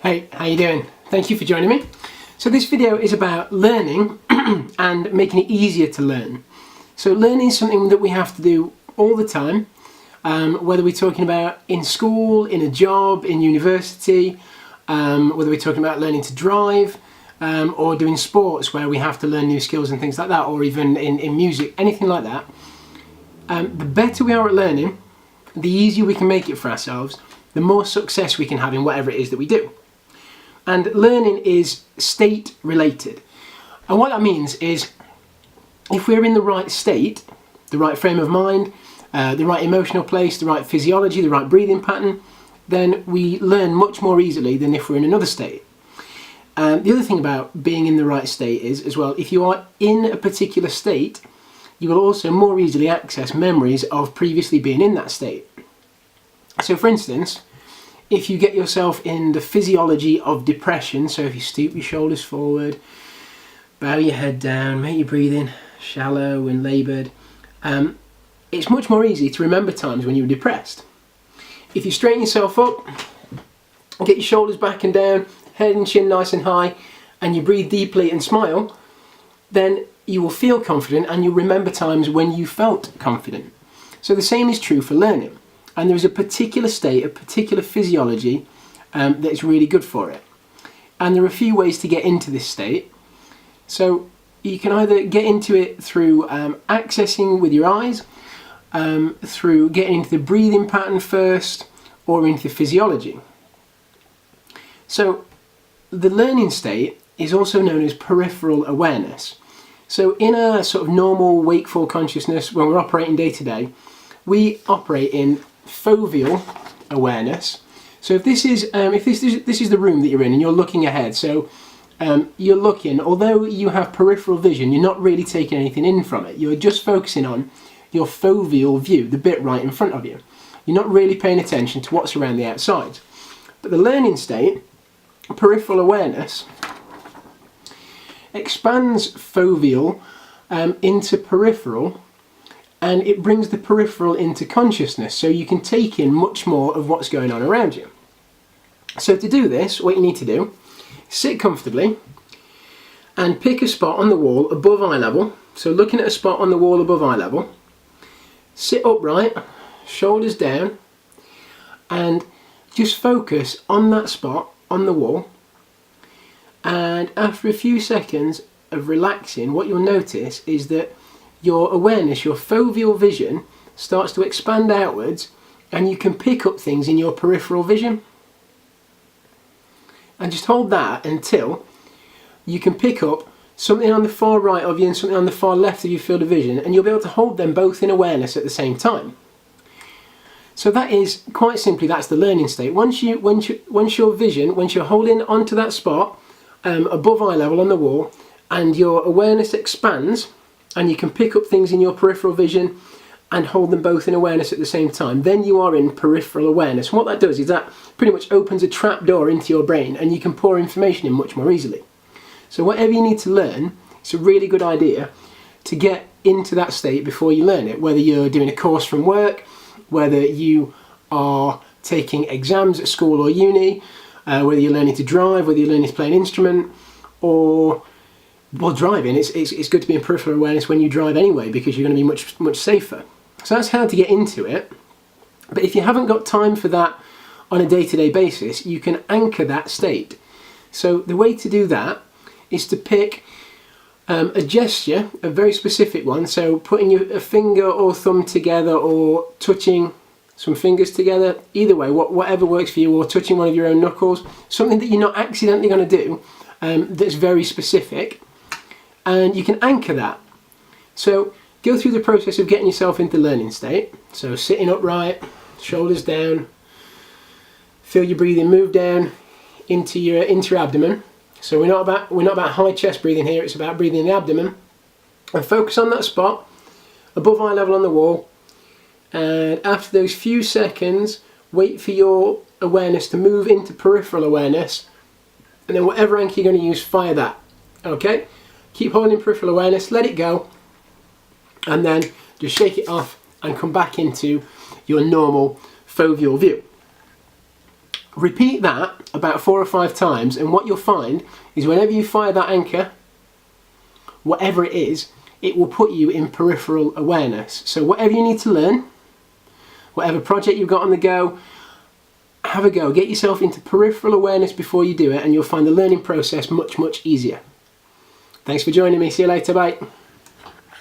Hey, how you doing? Thank you for joining me. So this video is about learning and making it easier to learn. So learning is something that we have to do all the time, whether we're talking about in school, in a job, in university, whether we're talking about learning to drive, or doing sports where we have to learn new skills and things like that, or even in music, anything like that. The better we are at learning, the easier we can make it for ourselves, the more success we can have in whatever it is that we do. And learning is state related. And what that means is if we're in the right state, the right frame of mind, the right emotional place, the right physiology, the right breathing pattern, then we learn much more easily than if we're in another state. The other thing about being in the right state is, as well, if you are in a particular state, you will also more easily access memories of previously being in that state. So for instance, if you get yourself in the physiology of depression, so if you stoop your shoulders forward, bow your head down, make your breathing shallow and laboured, it's much more easy to remember times when you were depressed. If you straighten yourself up, get your shoulders back and down, head and chin nice and high, and you breathe deeply and smile, then you will feel confident and you'll remember times when you felt confident. So the same is true for learning. And there is a particular state, a particular physiology that is really good for it. And there are a few ways to get into this state. So you can either get into it through accessing with your eyes, through getting into the breathing pattern first, or into the physiology. So the learning state is also known as peripheral awareness. So in a sort of normal wakeful consciousness, when we're operating day to day, we operate in foveal awareness. So if this is the room that you're in and you're looking ahead, so you're looking, although you have peripheral vision, you're not really taking anything in from it. You're just focusing on your foveal view, the bit right in front of you. You're not really paying attention to what's around the outside. But the learning state, peripheral awareness, expands foveal into peripheral, and it brings the peripheral into consciousness, so you can take in much more of what's going on around you. So to do this, what you need to do, sit comfortably and pick a spot on the wall above eye level. So looking at a spot on the wall above eye level, sit upright, shoulders down, and just focus on that spot on the wall. And after a few seconds of relaxing, what you'll notice is that your awareness, your foveal vision, starts to expand outwards, and you can pick up things in your peripheral vision. And just hold that until you can pick up something on the far right of you and something on the far left of your field of vision, and you'll be able to hold them both in awareness at the same time. So that is, quite simply, that's the learning state. Once you're holding onto that spot above eye level on the wall, and your awareness expands, and you can pick up things in your peripheral vision and hold them both in awareness at the same time, then you are in peripheral awareness. And what that does is that pretty much opens a trapdoor into your brain, and you can pour information in much more easily. So whatever you need to learn, it's a really good idea to get into that state before you learn it, whether you're doing a course from work, whether you are taking exams at school or uni, whether you're learning to drive, whether you're learning to play an instrument, or well, driving, it's good to be in peripheral awareness when you drive anyway, because you're going to be much safer. So that's how to get into it. But if you haven't got time for that on a day-to-day basis, you can anchor that state. So the way to do that is to pick a gesture, a very specific one. So putting a finger or thumb together, or touching some fingers together, either way, whatever works for you, or touching one of your own knuckles, something that you're not accidentally going to do, that's very specific. And you can anchor that. So go through the process of getting yourself into learning state. So sitting upright, shoulders down, feel your breathing move down into your abdomen. So we're not about high chest breathing here, it's about breathing in the abdomen. And focus on that spot above eye level on the wall. And after those few seconds, wait for your awareness to move into peripheral awareness. And then whatever anchor you're going to use, fire that. Okay? Keep holding peripheral awareness, let it go, and then just shake it off and come back into your normal foveal view. Repeat that about 4 or 5 times, and what you'll find is whenever you fire that anchor, whatever it is, it will put you in peripheral awareness. So whatever you need to learn, whatever project you've got on the go, have a go. Get yourself into peripheral awareness before you do it, and you'll find the learning process much, much easier. Thanks for joining me. See you later. Bye.